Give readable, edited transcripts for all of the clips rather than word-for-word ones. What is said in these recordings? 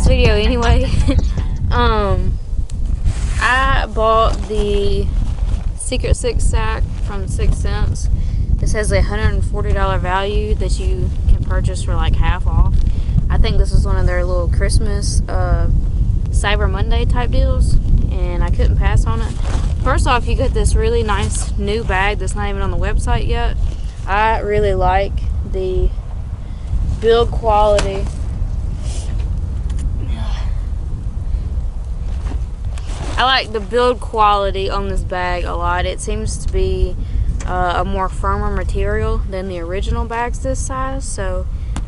video anyway. I bought the Secret 6 sack from 6 cents. This has a $140 value that you can purchase for like half off. I think this is one of their little Christmas Cyber Monday type deals, and I couldn't pass on it. First off, you get this really nice new bag that's not even on the website yet. I really like the build quality. I like the build quality on this bag a lot. It seems to be a more firmer material than the original bags this size, so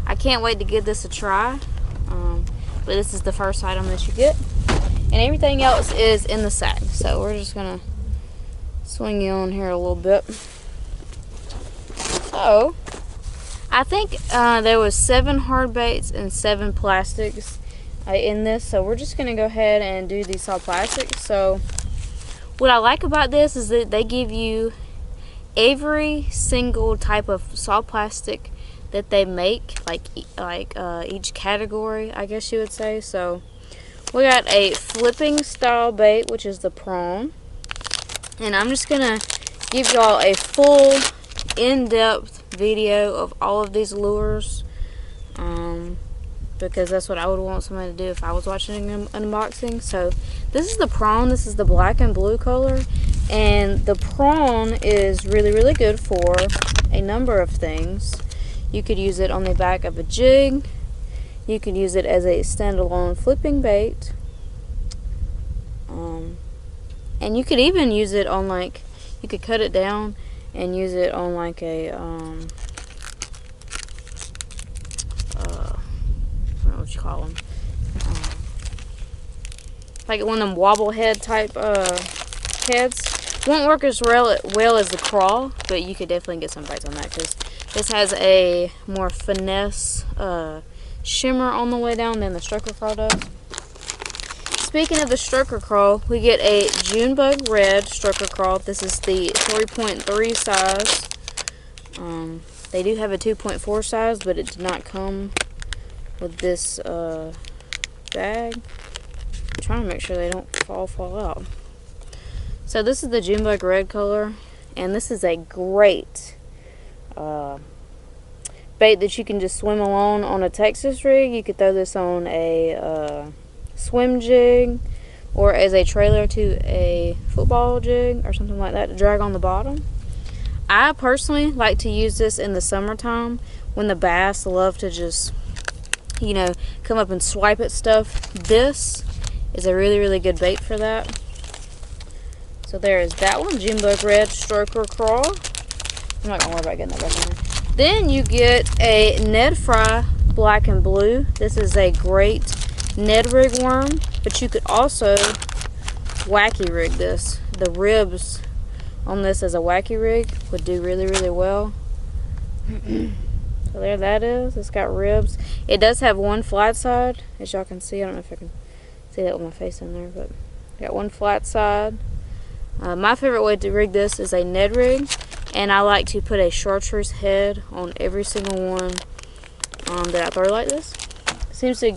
I can't wait to give this a try. But this is the first item that you get, and everything else is in the sack. So we're just gonna swing you on here a little bit. So I think there was 7 hard baits and 7 plastics in this, so we're just gonna go ahead and do these all plastics. So what I like about this is that they give you every single type of saw plastic that they make, like each category, I guess you would say. So we got a flipping style bait, which is the Prong, and I'm just gonna give y'all a full in-depth video of all of these lures, because that's what I would want somebody to do if I was watching an unboxing. So this is the Prong. This is the black and blue color, and the Prong is really, really good for a number of things. You could use it on the back of a jig. You could use it as a standalone flipping bait, and you could even use it on, like, you could cut it down and use it on like a I don't know what you call them, like one of them wobble head type heads. Won't work as well as the crawl, but you could definitely get some bites on that, because this has a more finesse shimmer on the way down than the stroker crawl does. Speaking of the stroker crawl, we get a Junebug Red stroker crawl. This is the 3.3 size. They do have a 2.4 size, but it did not come with this bag. I'm trying to make sure they don't fall out. So this is the Junebug Red Color, and this is a great bait that you can just swim along on a Texas rig. You could throw this on a swim jig, or as a trailer to a football jig or something like that to drag on the bottom. I personally like to use this in the summertime when the bass love to just, you know, come up and swipe at stuff. This is a really, really good bait for that. So there is that one, Junebug Red Stroker Crawl. I'm not gonna worry about getting that back in there. Then you get a Ned Fry Black and Blue. This is a great Ned rig worm, but you could also wacky rig this. The ribs on this as a wacky rig would do really, really well. So there that is. It's got ribs. It does have one flat side, as y'all can see. I don't know if I can see that with my face in there, but got one flat side. My favorite way to rig this is a Ned rig, and I like to put a chartreuse head on every single one that I throw like this. Seems to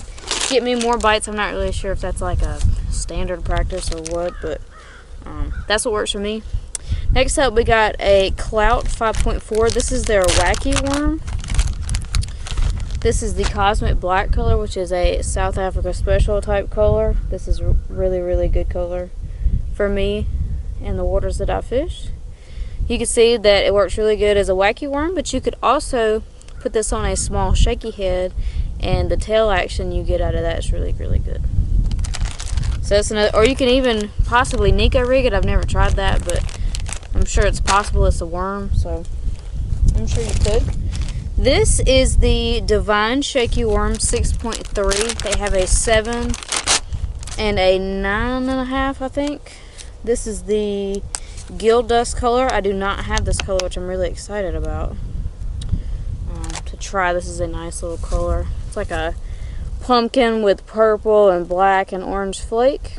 get me more bites. I'm not really sure if that's like a standard practice or what, but that's what works for me. Next up, we got a Clout 5.4. This is their Wacky Worm. This is the Cosmic Black color, which is a South Africa special type color. This is really, really good color for me in the waters that I fish. You can see that it works really good as a Wacky Worm, but you could also put this on a small Shaky head, and the tail action you get out of that is really, really good. So that's another, or you can even possibly Nico rig it. I've never tried that, but I'm sure it's possible. It's a worm, so I'm sure you could. This is the Divine Shaky Worm 6.3. They have a 7 and a 9.5, I think. This is the Gill Dust color. I do not have this color, which I'm really excited about to try. This is a nice little color. It's like a pumpkin with purple and black and orange flake.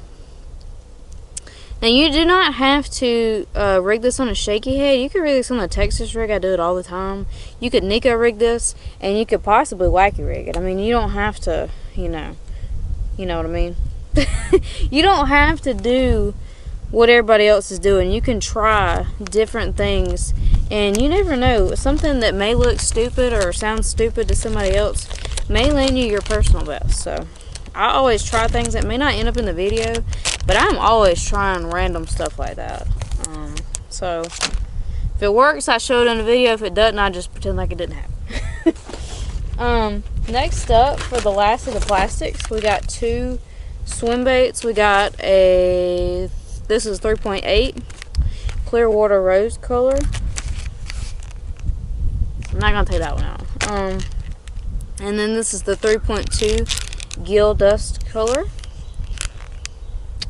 Now you do not have to rig this on a Shaky head. You could rig this on a Texas rig. I do it all the time. You could Nico rig this, and you could possibly Wacky rig it. I mean, you don't have to, you know, You know what I mean? You don't have to do what everybody else is doing. You can try different things, and you never know. Something that may look stupid or sound stupid to somebody else may land you your personal best. So I always try things that may not end up in the video, but I'm always trying random stuff like that. So if it works, I show it in the video. If it doesn't, I just pretend like it didn't happen. Next up, for the last of the plastics, we got 2 swim baits. We got a, this is 3.8 clear water rose color. I'm not gonna take that one out. And then this is the 3.2 gill dust color.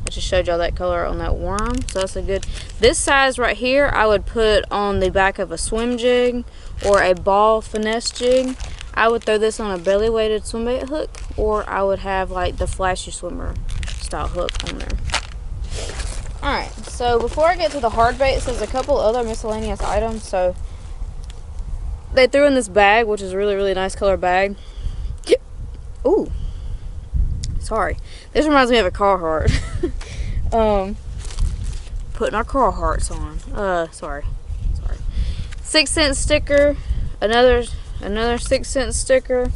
I just showed y'all that color on that worm, so that's a good. This size right here, I would put on the back of a swim jig or a ball finesse jig. I would throw this on a belly weighted swim bait hook, or I would have like the flashy swimmer style hook on there. Alright, so before I get to the hard baits, there's a couple other miscellaneous items. So they threw in this bag, which is a really, really nice color bag. Ooh, sorry. This reminds me of a Carhartt. Putting our Carhartts on. Sorry. 6-cent sticker. Another 6-cent sticker.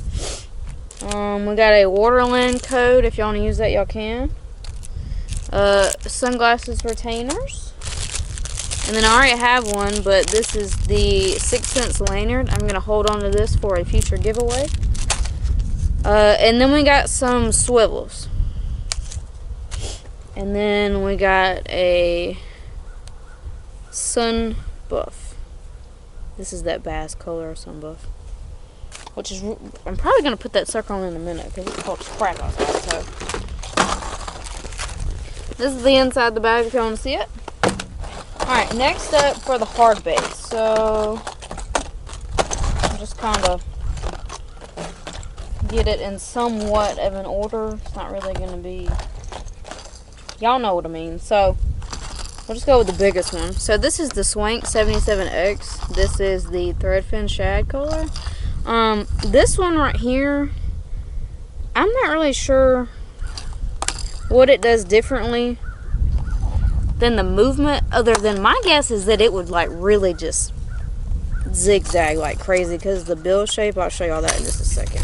We got a Waterland code. If y'all want to use that, y'all can. Sunglasses retainers. And then I already have one, but this is the 6-cent lanyard. I'm going to hold on to this for a future giveaway. And then we got some swivels. And then we got a sun buff. This is that bass color sun buff. Which is, I'm probably going to put that sucker on in a minute because it's cold as crap outside. So this is the inside of the bag if you want to see it. Alright, next up for the hard bait. So I'll just kind of get it in somewhat of an order. It's not really going to be, y'all know what I mean. So we'll just go with the biggest one. So this is the Swank 77X. This is the threadfin shad color. This one right here, I'm not really sure what it does differently than the movement, other than my guess is that it would like really just zigzag like crazy because the bill shape. I'll show y'all that in just a second.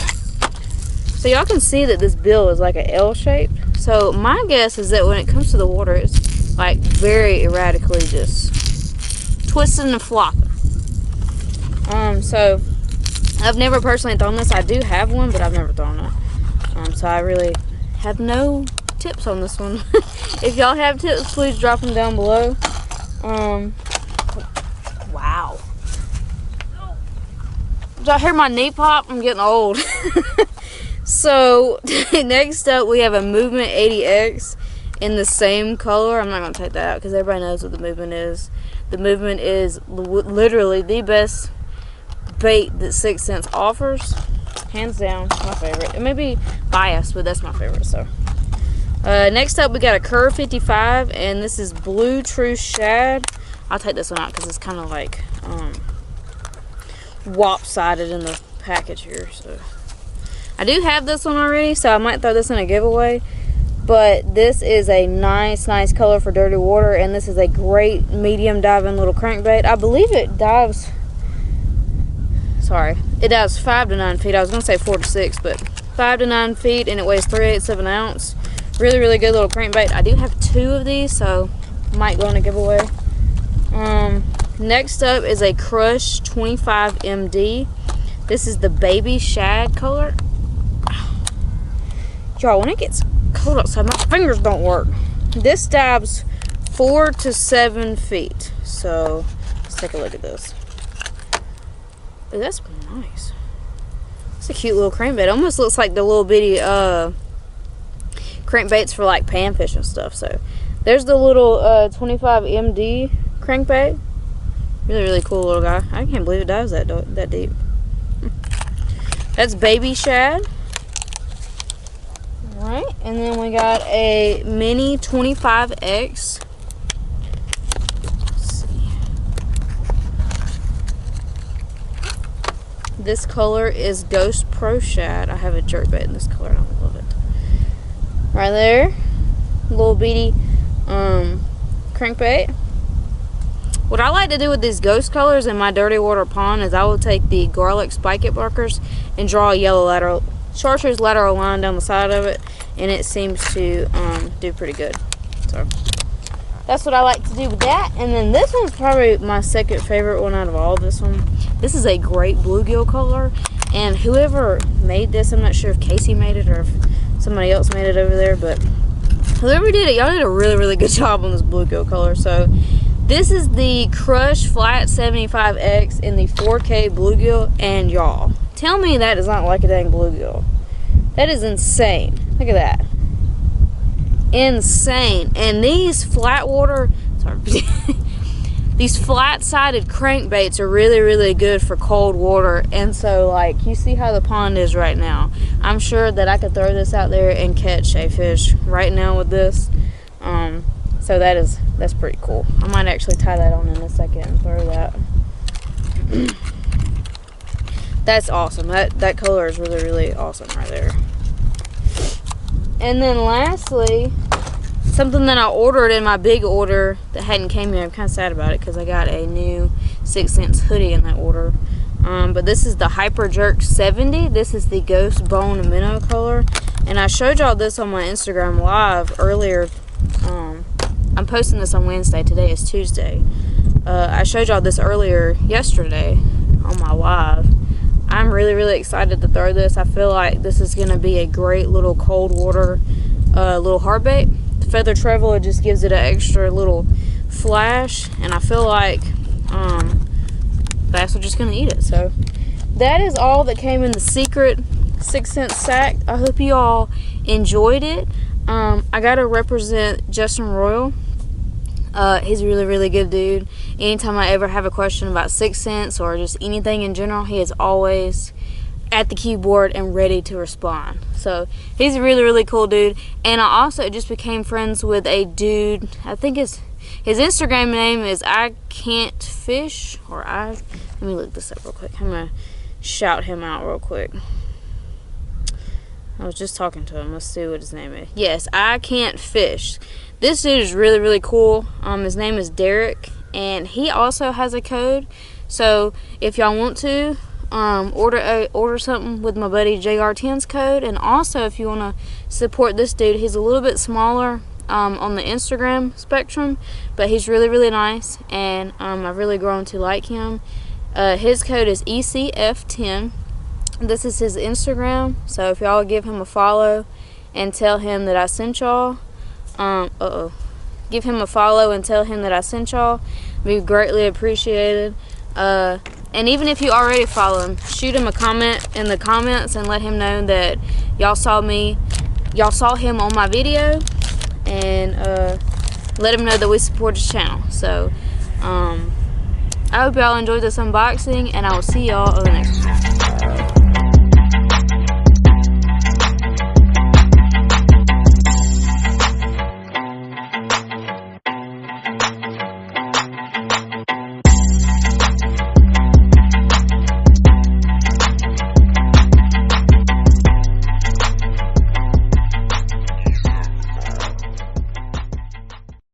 So y'all can see that this bill is like an L shape. So my guess is that when it comes to the water, it's like very erratically just twisting and flopping. So I've never personally thrown this. I do have one, but I've never thrown it. So I really have no tips on this one. If y'all have tips, please drop them down below. Wow. Did y'all hear my knee pop? I'm getting old. So next up we have a Movement 80X in the same color. I'm not going to take that out because everybody knows what the Movement is. The Movement is literally the best bait that 6 Cents offers. Hands down, my favorite. It may be biased, but that's my favorite. So next up we got a Curve 55, and this is Blue True Shad. I'll take this one out because it's kind of like lopsided in the package here. So I do have this one already, so I might throw this in a giveaway. But this is a nice color for dirty water, and this is a great medium diving little crankbait. I believe it dives, it dives 5 to 9 feet. I was going to say 4 to 6, but 5 to 9 feet, and it weighs 3/8 of an ounce. Really good little crankbait. I do have 2 of these, so might go in a giveaway. Next up is a Crush 25 MD. This is the baby shad color. Y'all, when it gets cold outside, my fingers don't work. This dives 4 to 7 feet. So let's take a look at this. Ooh, that's nice. It's a cute little crankbait. It almost looks like the little bitty crankbaits for like panfish and stuff. So there's the little 25 MD crankbait. Really cool little guy. I can't believe it dives that deep. That's baby shad. Alright, and then we got a mini 25X. Let's see. This color is Ghost Pro Shad. I have a jerkbait in this color and I love it. right there. Little beady crankbait. What I like to do with these ghost colors in my dirty water pond is I will take the garlic spike it markers and draw a yellow lateral, chartreuse lateral line down the side of it, and it seems to do pretty good. So that's what I like to do with that. And then this one's probably my second favorite one out of all this one. This is a great bluegill color, and whoever made this, I'm not sure if Casey made it or if somebody else made it over there, but whoever did it, y'all did a really, really good job on this bluegill color. So this is the Crush Flat 75X in the 4K bluegill, and y'all, tell me that is not like a dang bluegill. That is insane. Look at that. Insane. And these flat water, sorry, these flat-sided crankbaits are really, really good for cold water. And so, like, you see how the pond is right now. I'm sure that I could throw this out there and catch a fish right now with this. So that's pretty cool. I might actually tie that on in a second and throw that. That's awesome. That color is really, really awesome right there. And then lastly, something that I ordered in my big order that hadn't came yet. I'm kind of sad about it because I got a new 6 cents hoodie in that order. But this is the Hyper Jerk 70. This is the Ghost Bone Minnow color. And I showed y'all this on my Instagram live earlier. I'm posting this on Wednesday. Today is Tuesday. I showed y'all this earlier yesterday on my live. I'm really, really excited to throw this. I feel like this is going to be a great little cold water little hard bait. The Feather Traveler just gives it an extra little flash, and I feel like bass are just going to eat it. So that is all that came in the secret 6 cent sack. I hope you all enjoyed it. I got to represent Justin Royal. He's a really, really good dude. Anytime I ever have a question about 6 cents or just anything in general, he is always at the keyboard and ready to respond. So he's a really, really cool dude. And I also just became friends with a dude. I think his Instagram name is I Can't Fish, or let me look this up real quick. I'm gonna shout him out real quick. I was just talking to him. Let's see what his name is. Yes, I Can't Fish. This dude is really, really cool. His name is Derek, and he also has a code. So if y'all want to order something with my buddy JR10's code, and also if you want to support this dude, he's a little bit smaller on the Instagram spectrum, but he's really, really nice, and I've really grown to like him. His code is ECF10. This is his Instagram, so if y'all give him a follow and tell him that I sent y'all, give him a follow and tell him that I sent y'all, be greatly appreciated. And even if you already follow him, shoot him a comment in the comments and let him know that y'all saw him on my video, and let him know that we support his channel. So I hope y'all enjoyed this unboxing, and I will see y'all on the next one.